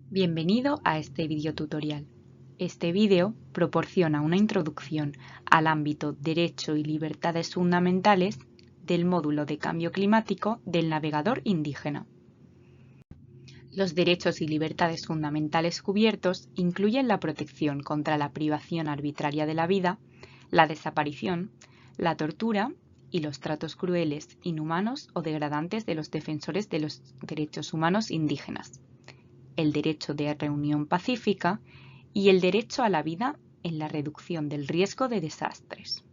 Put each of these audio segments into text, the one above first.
Bienvenido a este video tutorial. Este vídeo proporciona una introducción al ámbito Derecho y Libertades Fundamentales del módulo de Cambio Climático del navegador indígena. Los derechos y libertades fundamentales cubiertos incluyen la protección contra la privación arbitraria de la vida, la desaparición, la tortura y los tratos crueles, inhumanos o degradantes de los defensores de los derechos humanos indígenas, el derecho de reunión pacífica y el derecho a la vida en la reducción del riesgo de desastres.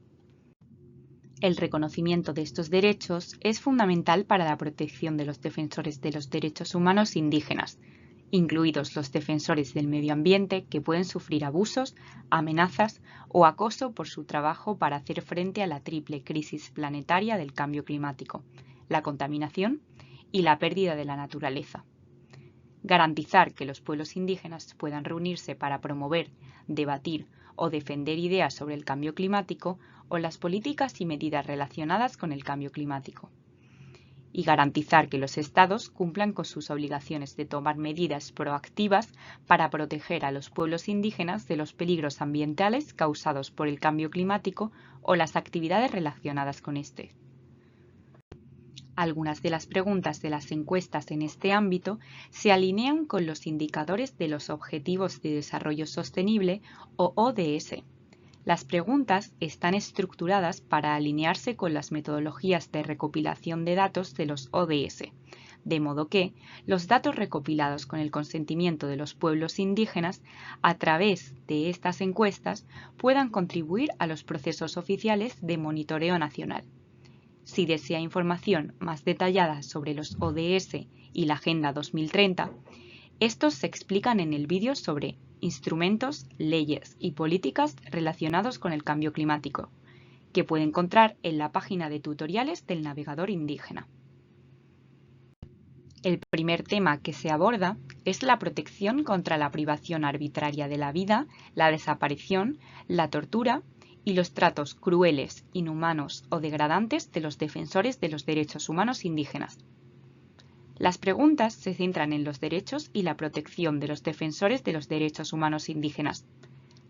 El reconocimiento de estos derechos es fundamental para la protección de los defensores de los derechos humanos indígenas, incluidos los defensores del medio ambiente que pueden sufrir abusos, amenazas o acoso por su trabajo para hacer frente a la triple crisis planetaria del cambio climático, la contaminación y la pérdida de la naturaleza. Garantizar que los pueblos indígenas puedan reunirse para promover, debatir o defender ideas sobre el cambio climático o las políticas y medidas relacionadas con el cambio climático. Y garantizar que los Estados cumplan con sus obligaciones de tomar medidas proactivas para proteger a los pueblos indígenas de los peligros ambientales causados por el cambio climático o las actividades relacionadas con este. Algunas de las preguntas de las encuestas en este ámbito se alinean con los indicadores de los Objetivos de Desarrollo Sostenible o ODS. Las preguntas están estructuradas para alinearse con las metodologías de recopilación de datos de los ODS, de modo que los datos recopilados con el consentimiento de los pueblos indígenas a través de estas encuestas puedan contribuir a los procesos oficiales de monitoreo nacional. Si desea información más detallada sobre los ODS y la Agenda 2030, estos se explican en el vídeo sobre instrumentos, leyes y políticas relacionados con el cambio climático, que puede encontrar en la página de tutoriales del navegador indígena. El primer tema que se aborda es la protección contra la privación arbitraria de la vida, la desaparición, la tortura y los tratos crueles, inhumanos o degradantes de los defensores de los derechos humanos indígenas. Las preguntas se centran en los derechos y la protección de los defensores de los derechos humanos indígenas,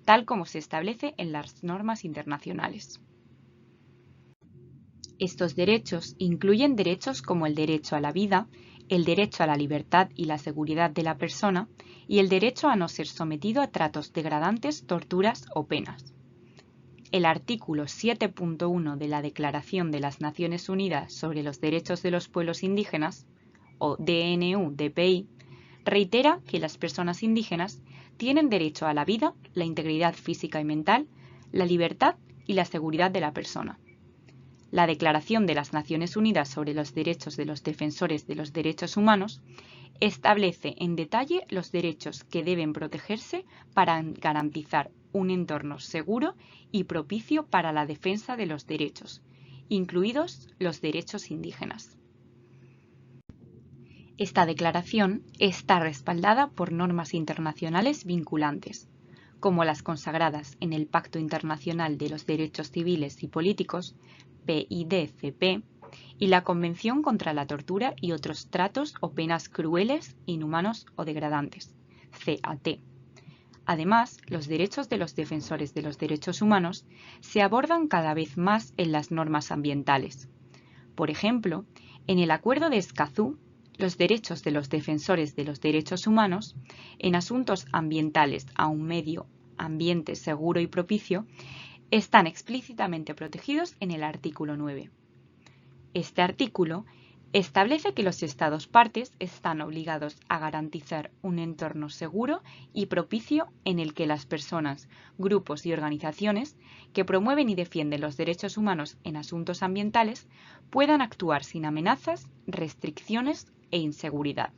tal como se establece en las normas internacionales. Estos derechos incluyen derechos como el derecho a la vida, el derecho a la libertad y la seguridad de la persona y el derecho a no ser sometido a tratos degradantes, torturas o penas. El artículo 7.1 de la Declaración de las Naciones Unidas sobre los Derechos de los Pueblos Indígenas, o DNU-DPI, reitera que las personas indígenas tienen derecho a la vida, la integridad física y mental, la libertad y la seguridad de la persona. La Declaración de las Naciones Unidas sobre los Derechos de los Defensores de los Derechos Humanos establece en detalle los derechos que deben protegerse para garantizar un entorno seguro y propicio para la defensa de los derechos, incluidos los derechos indígenas. Esta declaración está respaldada por normas internacionales vinculantes, como las consagradas en el Pacto Internacional de los Derechos Civiles y Políticos, PIDCP, y la Convención contra la Tortura y otros tratos o penas crueles, inhumanos o degradantes, CAT. Además, los derechos de los defensores de los derechos humanos se abordan cada vez más en las normas ambientales. Por ejemplo, en el Acuerdo de Escazú, los derechos de los defensores de los derechos humanos en asuntos ambientales a un medio ambiente seguro y propicio están explícitamente protegidos en el artículo 9. Este artículo establece que los Estados partes están obligados a garantizar un entorno seguro y propicio en el que las personas, grupos y organizaciones que promueven y defienden los derechos humanos en asuntos ambientales puedan actuar sin amenazas, restricciones e inseguridad.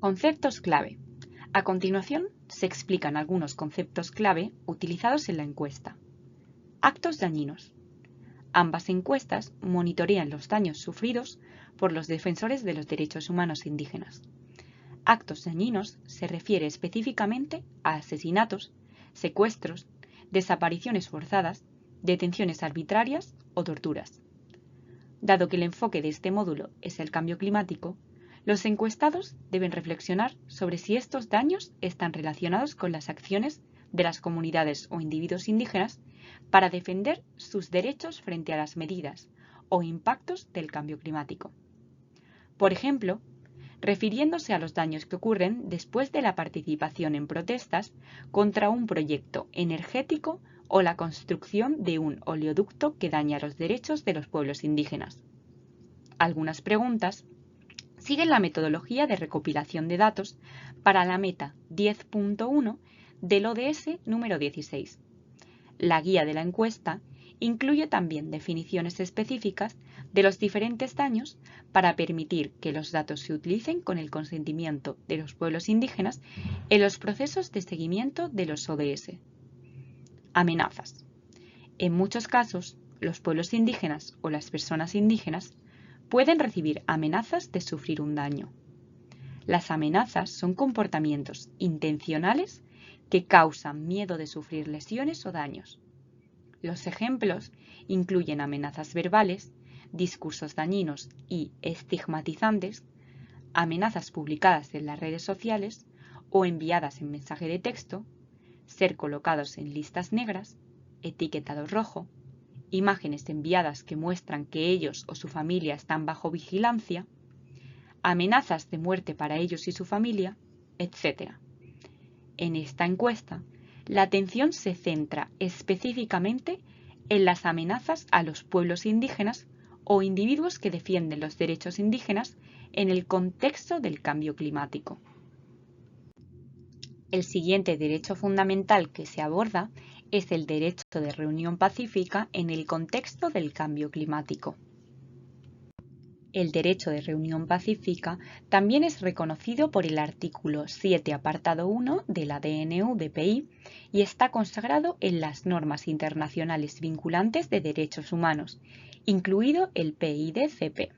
Conceptos clave. A continuación, se explican algunos conceptos clave utilizados en la encuesta. Actos dañinos. Ambas encuestas monitorean los daños sufridos por los defensores de los derechos humanos indígenas. Actos dañinos se refiere específicamente a asesinatos, secuestros, desapariciones forzadas, detenciones arbitrarias o torturas. Dado que el enfoque de este módulo es el cambio climático, Los encuestados deben reflexionar sobre si estos daños están relacionados con las acciones de las comunidades o individuos indígenas para defender sus derechos frente a las medidas o impactos del cambio climático. Por ejemplo, refiriéndose a los daños que ocurren después de la participación en protestas contra un proyecto energético o la construcción de un oleoducto que daña los derechos de los pueblos indígenas. Algunas preguntas siguen la metodología de recopilación de datos para la meta 10.1 del ODS número 16. La guía de la encuesta incluye también definiciones específicas de los diferentes daños para permitir que los datos se utilicen con el consentimiento de los pueblos indígenas en los procesos de seguimiento de los ODS. Amenazas. En muchos casos, los pueblos indígenas o las personas indígenas pueden recibir amenazas de sufrir un daño. Las amenazas son comportamientos intencionales que causan miedo de sufrir lesiones o daños. Los ejemplos incluyen amenazas verbales, discursos dañinos y estigmatizantes, amenazas publicadas en las redes sociales o enviadas en mensaje de texto, ser colocados en listas negras, etiquetados rojo, imágenes enviadas que muestran que ellos o su familia están bajo vigilancia, amenazas de muerte para ellos y su familia, etc. En esta encuesta, la atención se centra específicamente en las amenazas a los pueblos indígenas o individuos que defienden los derechos indígenas en el contexto del cambio climático. El siguiente derecho fundamental que se aborda es el derecho de reunión pacífica en el contexto del cambio climático. El derecho de reunión pacífica también es reconocido por el artículo 7, apartado 1 de la DNU-DPI y está consagrado en las normas internacionales vinculantes de derechos humanos, incluido el PIDCP.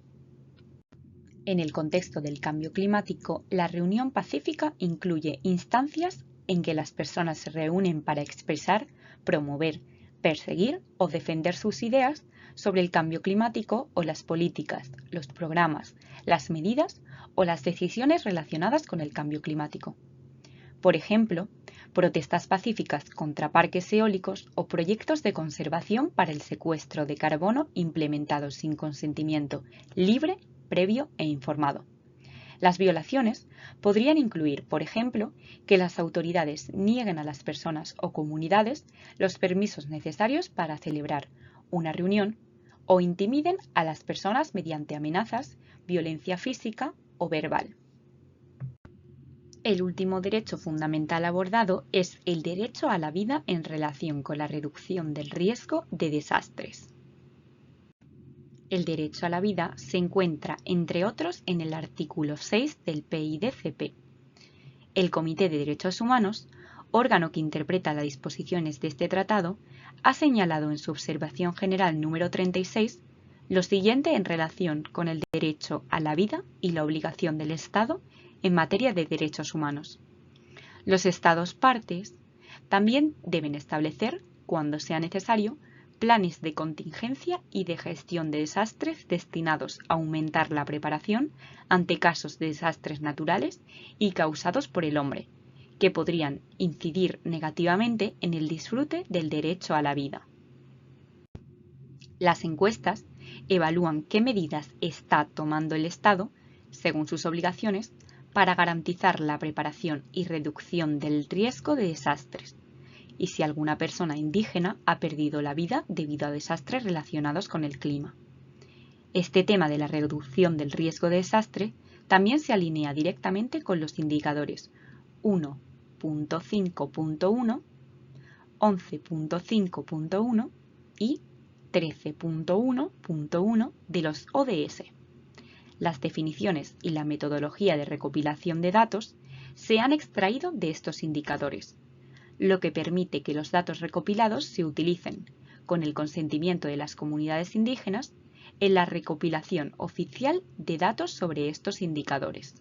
En el contexto del cambio climático, la reunión pacífica incluye instancias en que las personas se reúnen para expresar, promover, perseguir o defender sus ideas sobre el cambio climático o las políticas, los programas, las medidas o las decisiones relacionadas con el cambio climático. Por ejemplo, protestas pacíficas contra parques eólicos o proyectos de conservación para el secuestro de carbono implementados sin consentimiento libre, previo e informado. Las violaciones podrían incluir, por ejemplo, que las autoridades nieguen a las personas o comunidades los permisos necesarios para celebrar una reunión o intimiden a las personas mediante amenazas, violencia física o verbal. El último derecho fundamental abordado es el derecho a la vida en relación con la reducción del riesgo de desastres. El derecho a la vida se encuentra, entre otros, en el artículo 6 del PIDCP. El Comité de Derechos Humanos, órgano que interpreta las disposiciones de este tratado, ha señalado en su observación general número 36 lo siguiente en relación con el derecho a la vida y la obligación del Estado en materia de derechos humanos. Los Estados partes también deben establecer, cuando sea necesario, planes de contingencia y de gestión de desastres destinados a aumentar la preparación ante casos de desastres naturales y causados por el hombre, que podrían incidir negativamente en el disfrute del derecho a la vida. Las encuestas evalúan qué medidas está tomando el Estado, según sus obligaciones, para garantizar la preparación y reducción del riesgo de desastres, y si alguna persona indígena ha perdido la vida debido a desastres relacionados con el clima. Este tema de la reducción del riesgo de desastre también se alinea directamente con los indicadores 1.5.1, 11.5.1 y 13.1.1 de los ODS. Las definiciones y la metodología de recopilación de datos se han extraído de estos indicadores, lo que permite que los datos recopilados se utilicen, con el consentimiento de las comunidades indígenas, en la recopilación oficial de datos sobre estos indicadores.